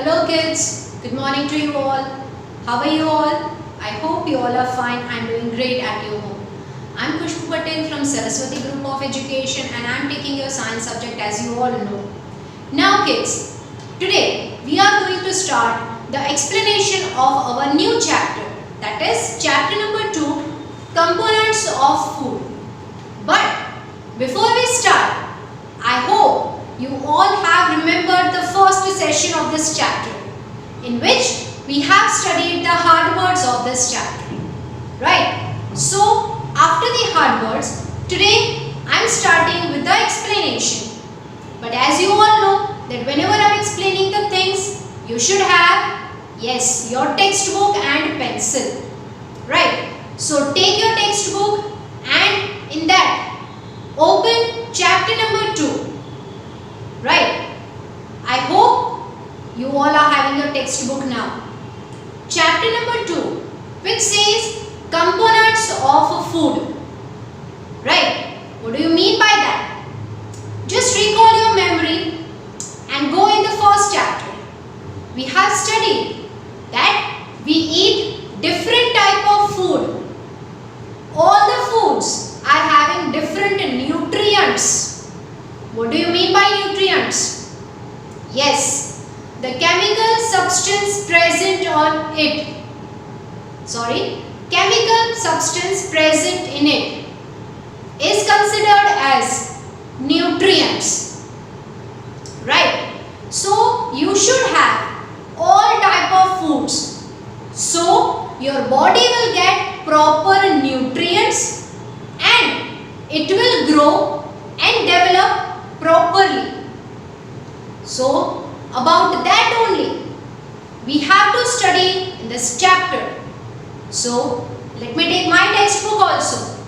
Hello kids, good morning to you all. How are you all? I hope you all are fine and doing great at your home. I am Khushbu Patel from Saraswati Group of Education and I am taking your science subject as you all know. Now kids, today we are going to start the explanation of our new chapter, that is chapter number 2, Components of Food. But before we start, I hope you all have remembered the first session of this chapter, in which we have studied the hard words of this chapter. Right? So, after the hard words, today I am starting with the explanation. But as you all know that whenever I am explaining the things, you should have, yes, your textbook and pencil. Right? So, take your textbook and in that, open chapter number 2. Right? I hope you all are having your textbook now. Chapter number 2, which says components of food. Right? What do you mean by that? Just recall your memory and go in the first chapter. We have studied that we eat different type of food. All the foods are having different nutrients. What do you mean by nutrients? Yes, the chemical substance present on it. Chemical substance present in it is considered as nutrients. Right? So, you should have all type of foods. So, your body will get proper nutrients and it will grow and develop properly. So, about that only we have to study in this chapter. So, let me take my textbook also.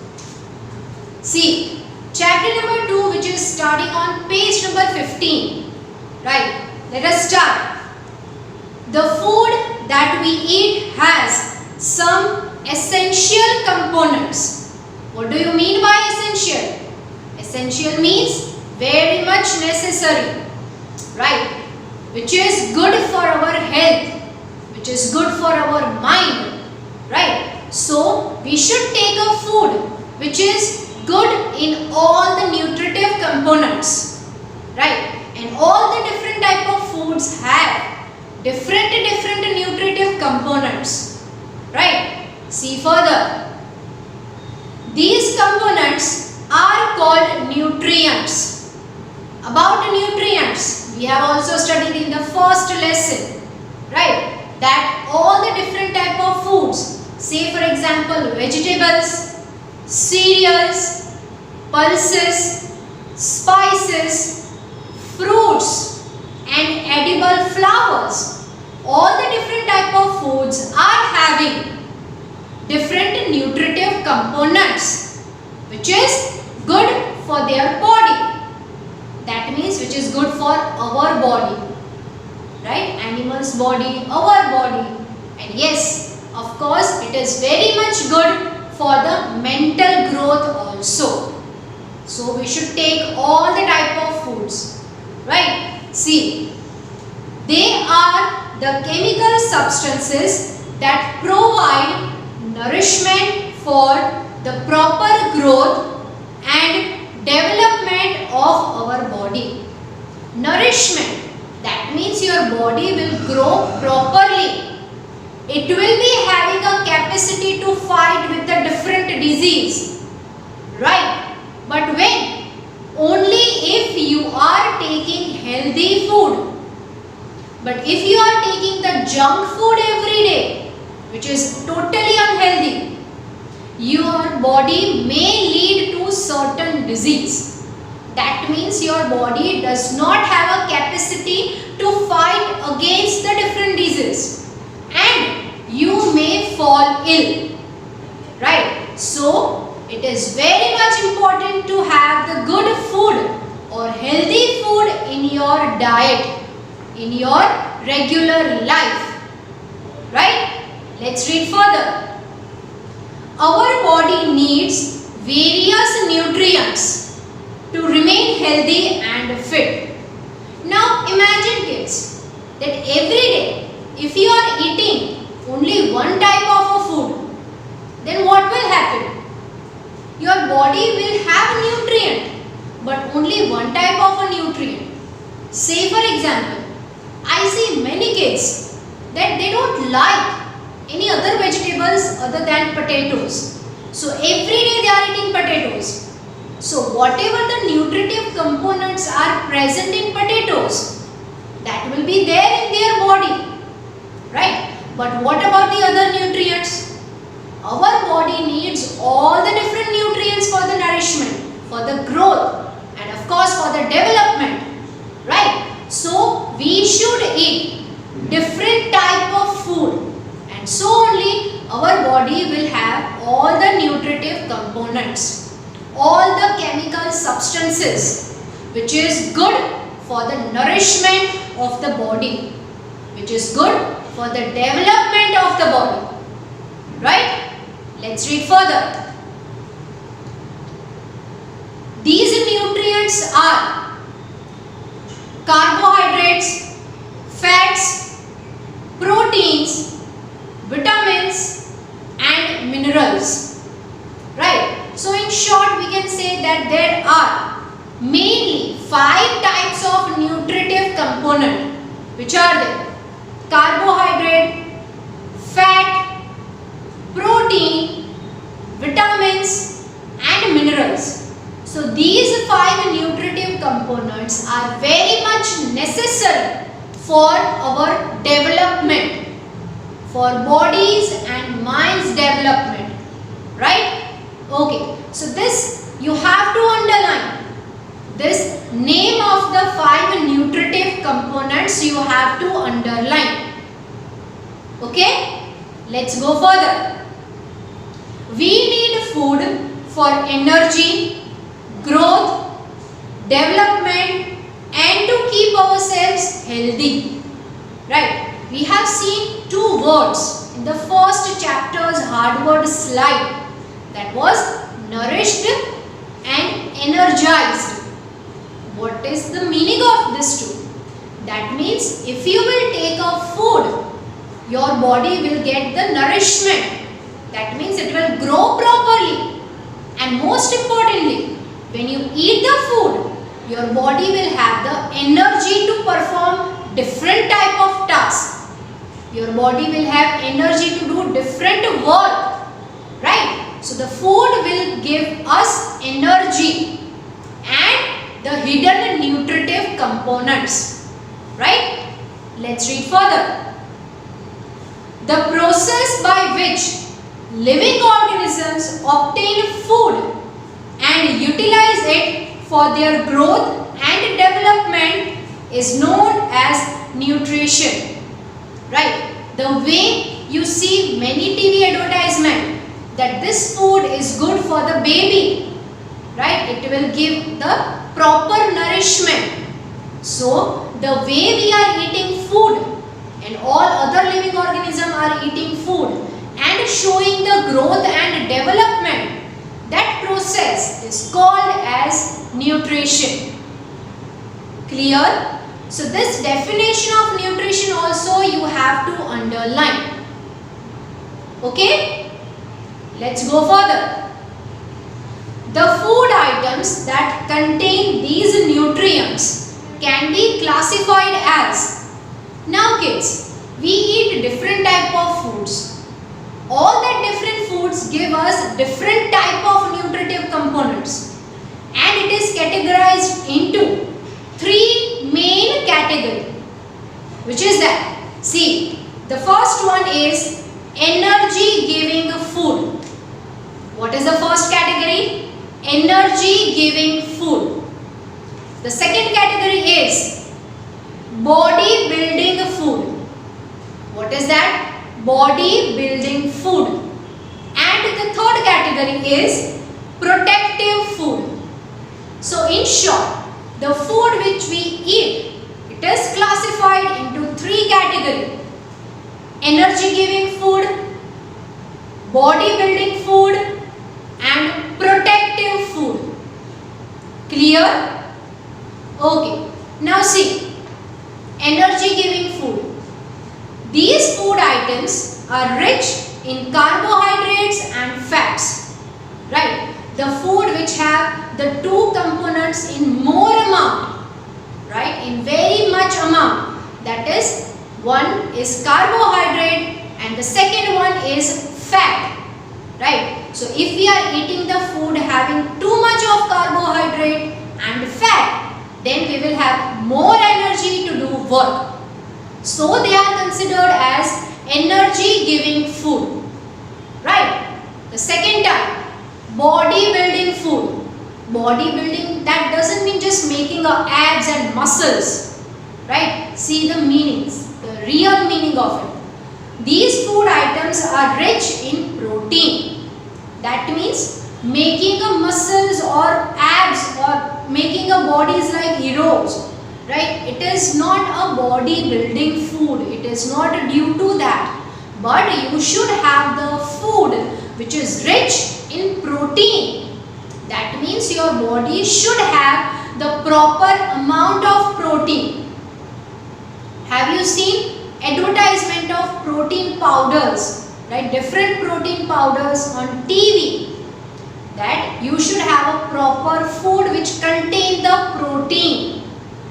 See, chapter number 2, which is starting on page number 15. Right, let us start. The food that we eat has some essential components. What do you mean by essential? Essential means very much necessary, right, which is good for our health, which is good for our mind, right. So, we should take a food which is good in all the nutritive components, right, and all the different type of foods have different nutritive components, right. See further, these components are called nutrients. About nutrients, we have also studied in the first lesson, right, that all the different type of foods, say for example vegetables, cereals, pulses, spices, fruits and edible flowers, all the different type of foods are having different nutritive components which is good for their body. That means which is good for our body, right? Animal's body, our body, and yes, of course, it is very much good for the mental growth also. So we should take all the type of foods, right? See, they are the chemical substances that provide nourishment for the proper growth and development of our body. Nourishment, that means your body will grow properly. It will be having a capacity to fight with the different disease, right? But when? Only if you are taking healthy food. But if you are taking the junk food every day, which is totally unhealthy, your body may lead to certain disease. That means your body does not have a capacity to fight against the different diseases and you may fall ill, right? So, it is very much important to have the good food or healthy food in your diet, in your regular life, right? Let's read further. Our body needs various nutrients to remain healthy and fit. Now imagine kids that every day if you are eating only one type of a food, then what will happen? Your body will have nutrient, but only one type of a nutrient. Say for example, I see many kids that they don't like any other vegetables other than potatoes. So every day they are eating potatoes. So whatever the nutritive components are present in potatoes, that will be there in their body, right? But what about the other nutrients? Our body needs all the different nutrients for the nourishment, for the growth, and of course for the development, right? So we should eat different type of food, and so only our body will have all the nutritive components, all the chemical substances which is good for the nourishment of the body, which is good for the development of the body, right? Let's read further. These nutrients are carbohydrates, fats, proteins, vitamins and minerals, right? So in short we can say that there are mainly 5 types of nutritive component, which are there: carbohydrate, fat, protein, vitamins and minerals. So these 5 nutritive components are very much necessary for our development, for bodies and minds development, right? Okay, so this you have to underline, this name of the 5 nutritive components you have to underline. Okay, let's go further. We need food for energy, growth, development and to keep ourselves healthy, right? We have seen 2 words in the first chapter's hard word slide, that was nourished and energized. What is the meaning of this 2? That means if you will take a food, your body will get the nourishment. That means it will grow properly, and most importantly, when you eat the food, your body will have the energy to perform different type of tasks. Your body will have energy to do different work, right? So the food will give us energy and the hidden nutritive components, right? Let's read further. The process by which living organisms obtain food and utilize it for their growth and development is known as nutrition, right? The way you see many TV advertisement that this food is good for the baby, right? It will give the proper nourishment. So the way we are eating food and all other living organisms are eating food and showing the growth and development, that process is called as nutrition. Clear? So this definition of nutrition also you have to underline. Okay? Let's go further. The food items that contain these nutrients can be classified as, now kids, we eat different type of foods. All the different foods give us different type of nutritive components, and it is categorized into 3 main categories. Which is that? See, the first one is energy giving food. What is the first category? Energy giving food. The second category is body building food. What is that? Body building food. And the third category is protective food. So in short, the food which we eat, it is classified into 3 categories: energy giving food, body building food and protective food. Clear? Okay. Now see, energy giving food. These food items are rich in carbohydrates and fats, right? The food which have the two components in more amount, right? In very much amount. That is, one is carbohydrate and the second one is fat, right? So if we are eating the food having too much of carbohydrate and fat, then we will have more energy to do work. So they are considered as energy giving food, right? The second type, bodybuilding food. Bodybuilding, that doesn't mean just making abs and muscles, right? See the meanings, the real meaning of it. These food items are rich in protein. That means making a muscles or abs or making a bodies like heroes, right? It is not a bodybuilding food. It is not due to that. But you should have the food which is rich in protein. That means your body should have the proper amount of protein. Have you seen advertisement of protein powders, right? Different protein powders on TV. That you should have a proper food which contain the protein.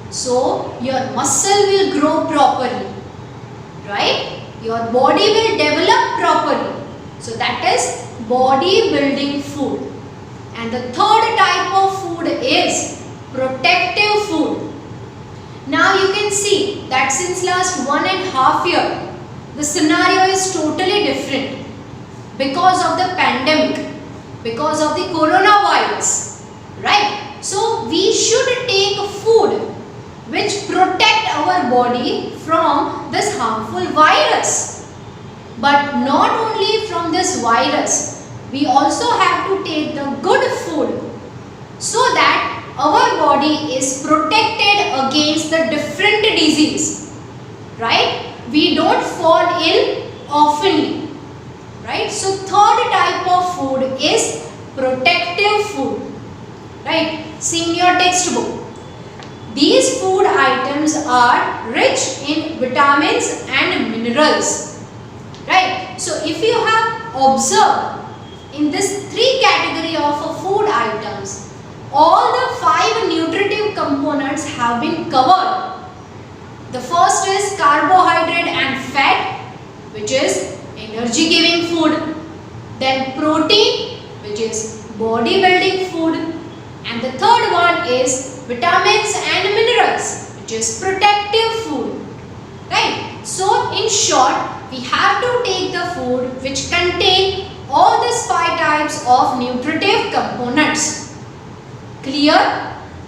So your muscle will grow properly, right? Your body will develop properly. So that is bodybuilding food. And the third type of food is protective food. Now you can see that since last 1.5 years, the scenario is totally different because of the pandemic, because of the coronavirus, right? So we should take food which protect our body from this harmful virus. But not only from this virus, we also have to take the good food so that our body is protected against the different disease, right? We don't fall ill oftenly, right? So third type of food is protective food, right? See in your textbook. These food items are rich in vitamins and minerals, right? So if you have observed in this three category of food items, all the 5 nutritive components have been covered. The first is carbohydrate and fat, which is energy giving food. Then protein, which is bodybuilding food. And the third one is vitamins and minerals, which is protective food, right? So in short, we have to take the food which contain all these 5 types of nutritive components. Clear?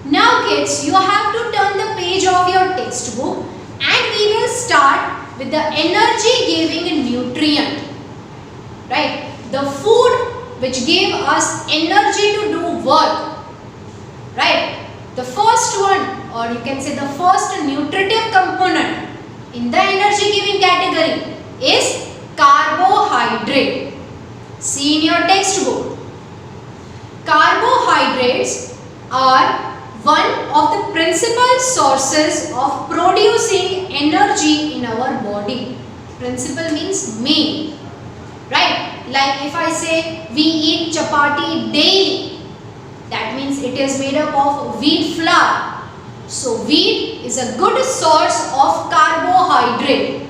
Now kids, you have to turn the page of your textbook and we will start with the energy giving nutrient, right? The food which give us energy to do work, right? The first one, or you can say the first nutritive component in the energy giving category is carbohydrate. See in your textbook. Carbohydrates are one of the principal sources of producing energy in our body. Principal means main, right? Like if I say we eat chapati daily, that means it is made up of wheat flour. So wheat is a good source of carbohydrate.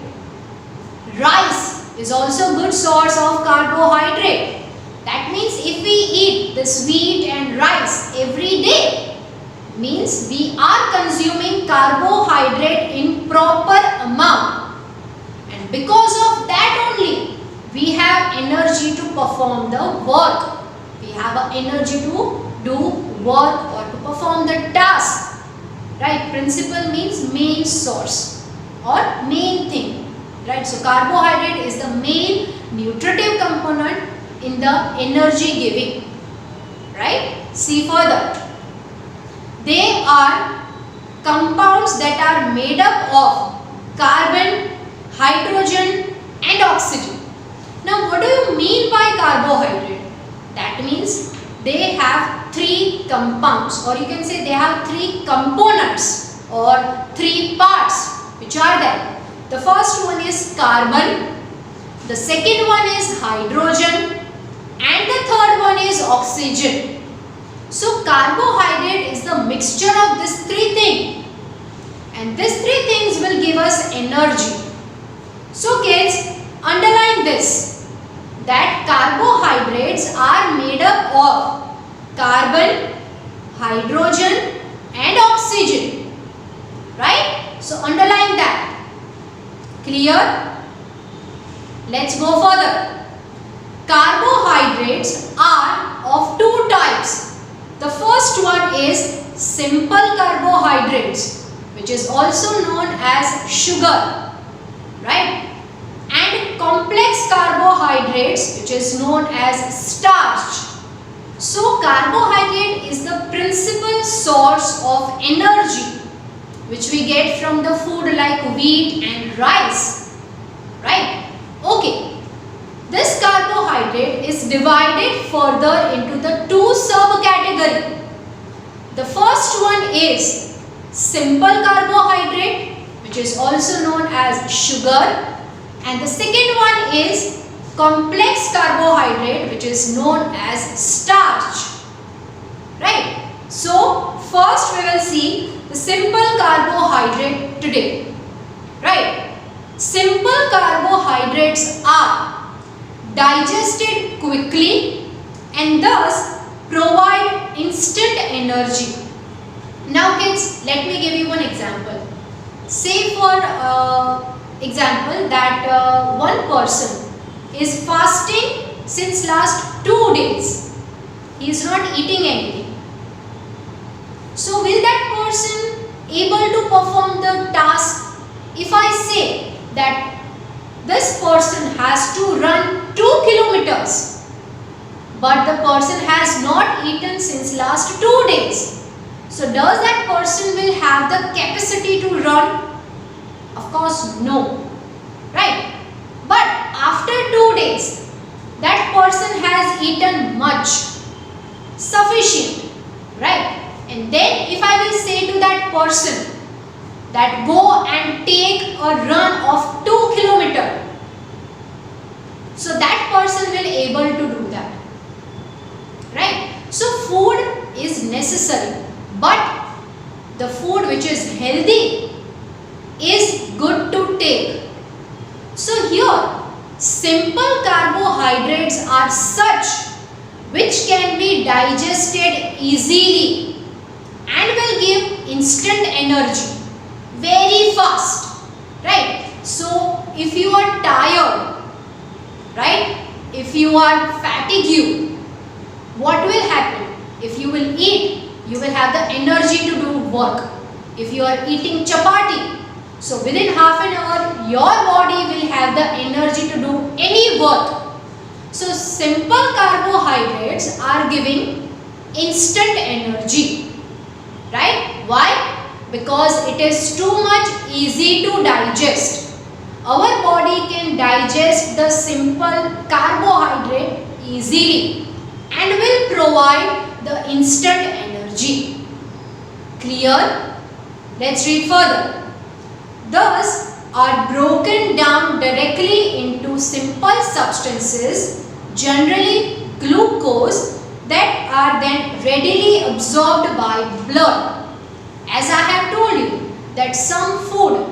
Rice is also a good source of carbohydrate. That means if we eat this wheat and rice every day, means we are consuming carbohydrate in proper amount. And because of that only, we have energy to perform the work. We have energy to do work or to perform the task, right? Principal means main source or main thing, right? So carbohydrate is the main nutritive component in the energy giving, right? See further. They are compounds that are made up of carbon, hydrogen and oxygen. Now what do you mean by carbohydrate? That means they have 3 compounds, or you can say they have 3 components or 3 parts. which are there? The first one is carbon, the second one is hydrogen, and the third one is oxygen. So carbohydrate is the mixture of these three things, and these three things will give us energy. So kids, underline this, that carbohydrates are made up of carbon, hydrogen and oxygen, right? So underline that. Clear? Let's go further. Carbohydrates are of two types. The first one is simple carbohydrates, which is also known as sugar, right? And complex carbohydrates, which is known as starch. So carbohydrate is the principal source of energy which we get from the food like wheat and rice, right? Okay, this carbohydrate is divided further into the two subcategories. The first one is simple carbohydrate, which is also known as sugar, and the second one is complex carbohydrate, which is known as starch, right? So first we will see the simple carbohydrate today, right? Simple carbohydrates are digested quickly and thus provide instant energy. Now kids, let me give you one example. Say for example that one person is fasting since last 2 days. He is not eating anything. So will that person able to perform the task? If I say that this person has to run 2 kilometers, but the person has not eaten since last 2 days. So does that person will have the capacity to run? Of course no, right? But after 2 days, that person has eaten much, sufficient, right? And then if I will say to that person that go and take a run of 2 kilometers, so that person will able to do that, right? So food is necessary, but the food which is healthy is good to take. So here simple carbohydrates are such which can be digested easily and will give instant energy very fast, right? So if you are tired, right, if you are fatigued, what will happen? If you will eat, you will have the energy to do work. If you are eating chapati, so within half an hour your body will have the energy to do any work. So simple carbohydrates are giving instant energy, right? Why? Because it is too much easy to digest. Our body can digest the simple carbohydrate easily and will provide the instant energy. Clear? Let's read further. Thus are broken down directly into simple substances, generally glucose, that are then readily absorbed by blood. As I have told you that some food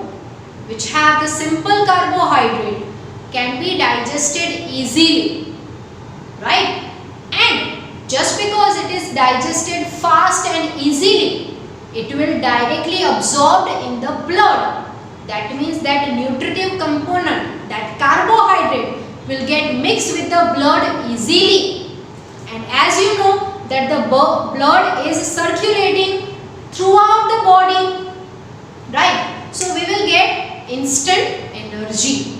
which have the simple carbohydrate can be digested easily, right? And just because it is digested fast and easily, it will directly absorbed in the blood. That means that nutritive component, that carbohydrate, will get mixed with the blood easily. And as you know that the blood is circulating throughout the body, right? So we will get instant energy,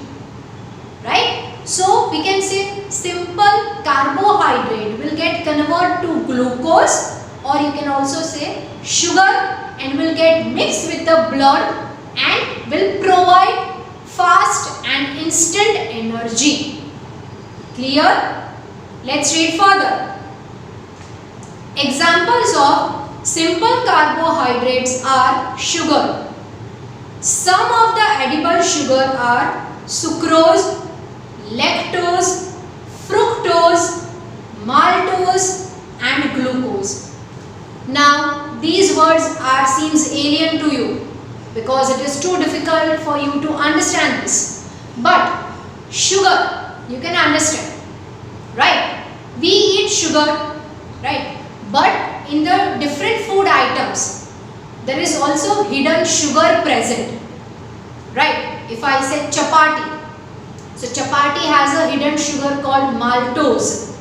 right? So we can say simple carbohydrate will get converted to glucose, or you can also say sugar, and will get mixed with the blood and will provide fast and instant energy. Clear? Let's read further. Examples of simple carbohydrates are sugar. Some of the edible sugar are sucrose, lactose, fructose, maltose and glucose. Now these words seems alien to you because it is too difficult for you to understand this. But sugar you can understand, right? We eat sugar, right? But in the different food items there is also hidden sugar present, right? If I say chapati, so chapati has a hidden sugar called maltose,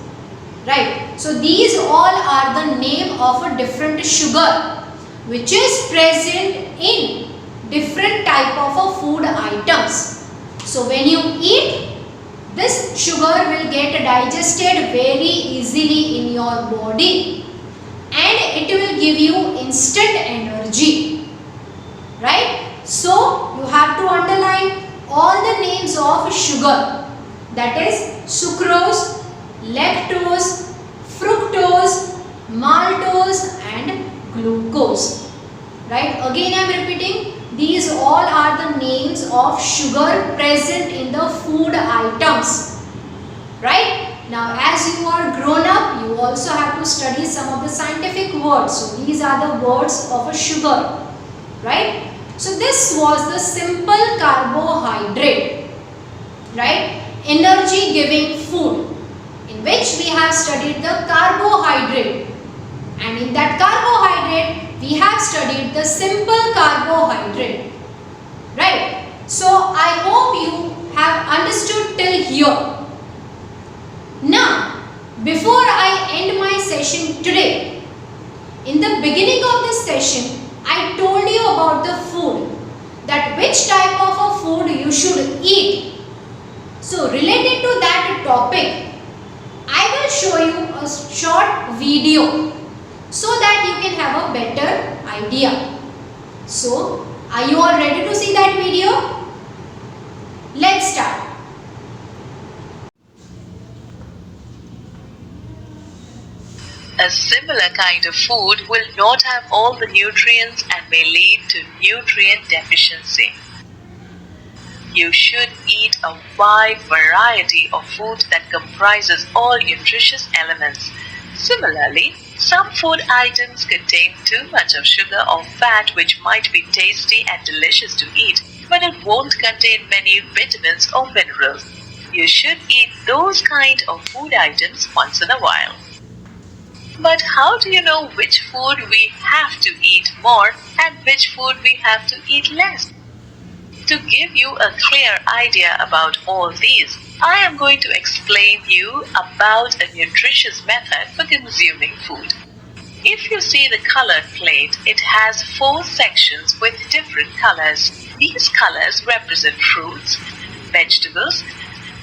right? So these all are the name of a different sugar which is present in different type of a food items. So when you eat, this sugar will get digested very easily in your body and it will give you instant energy, right? So you have to underline all the names of sugar, that is sucrose, lactose, fructose, maltose and glucose, right? Again I am repeating, these all are the names of sugar present in the food items, right? Now as you are grown up, you also have to study some of the scientific words. So these are the words of a sugar, right? So this was the simple carbohydrate, right? Energy giving food, in which we have studied the carbohydrate, and in that carbohydrate we have studied the simple carbohydrate, right? So I hope you have understood till here. Now before I end my session today, in the beginning of this session I told you about the food, that which type of a food you should eat. So related to that topic, I will show you a short video so that you can have a better idea. So are you all ready to see that video? Let's start. A similar kind of food will not have all the nutrients and may lead to nutrient deficiency. You should eat a wide variety of food that comprises all nutritious elements. Similarly, some food items contain too much of sugar or fat which might be tasty and delicious to eat, but it won't contain many vitamins or minerals. You should eat those kind of food items once in a while. But how do you know which food we have to eat more and which food we have to eat less? To give you a clear idea about all these, I am going to explain you about a nutritious method for consuming food. If you see the colored plate, it has 4 sections with different colors. These colors represent fruits, vegetables,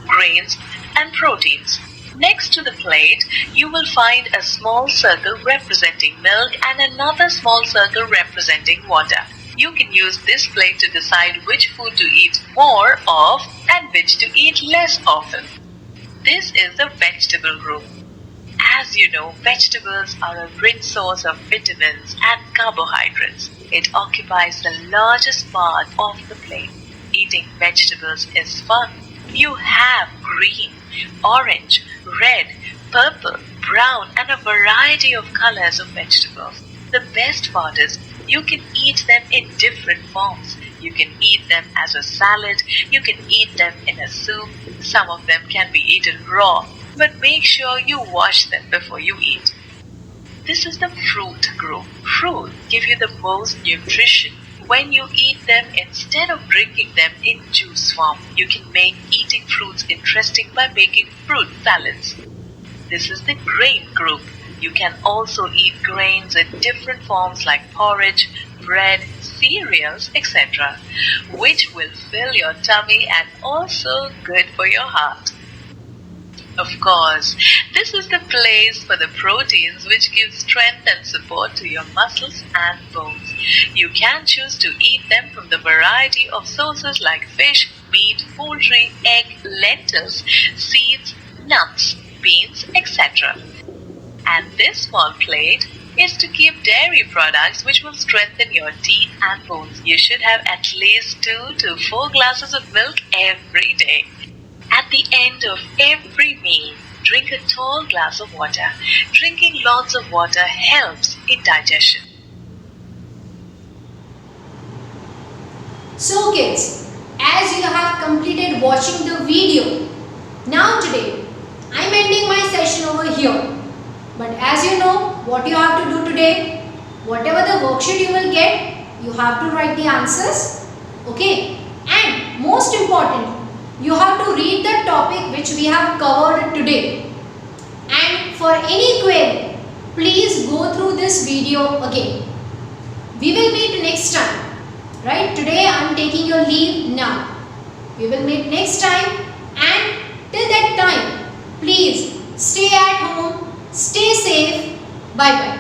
grains, and proteins. Next to the plate, you will find a small circle representing milk and another small circle representing water. You can use this plate to decide which food to eat more of and which to eat less often. This is the vegetable group. As you know, vegetables are a rich source of vitamins and carbohydrates. It occupies the largest part of the plate. Eating vegetables is fun. You have green, orange, red, purple, brown and a variety of colors of vegetables. The best part is you can eat them in different forms. You can eat them as a salad, you can eat them in a soup, some of them can be eaten raw, but make sure you wash them before you eat. This is the fruit group. Fruit give you the most nutrition when you eat them instead of drinking them in juice form. You can make eating fruits interesting by making fruit salads. This is the grain group. You can also eat grains in different forms like porridge, bread, cereals, etc., which will fill your tummy and also good for your heart. Of course, this is the place for the proteins which give strength and support to your muscles and bones. You can choose to eat them from the variety of sources like fish, meat, poultry, egg, lentils, seeds, nuts, beans, etc. And this small plate is to keep dairy products which will strengthen your teeth and bones. You should have at least 2 to 4 glasses of milk every day. At the end of every meal, drink a tall glass of water. Drinking lots of water helps in digestion. So kids, as you have completed watching the video, now today I am ending my session over here. But as you know what you have to do today, whatever the worksheet you will get, you have to write the answers. Okay, and most important, you have to read the topic which we have covered today. And for any query, please go through this video again. We will meet next time. Right? Today I am taking your leave now. We will meet next time, and till that time, please stay at home, stay safe. Bye bye.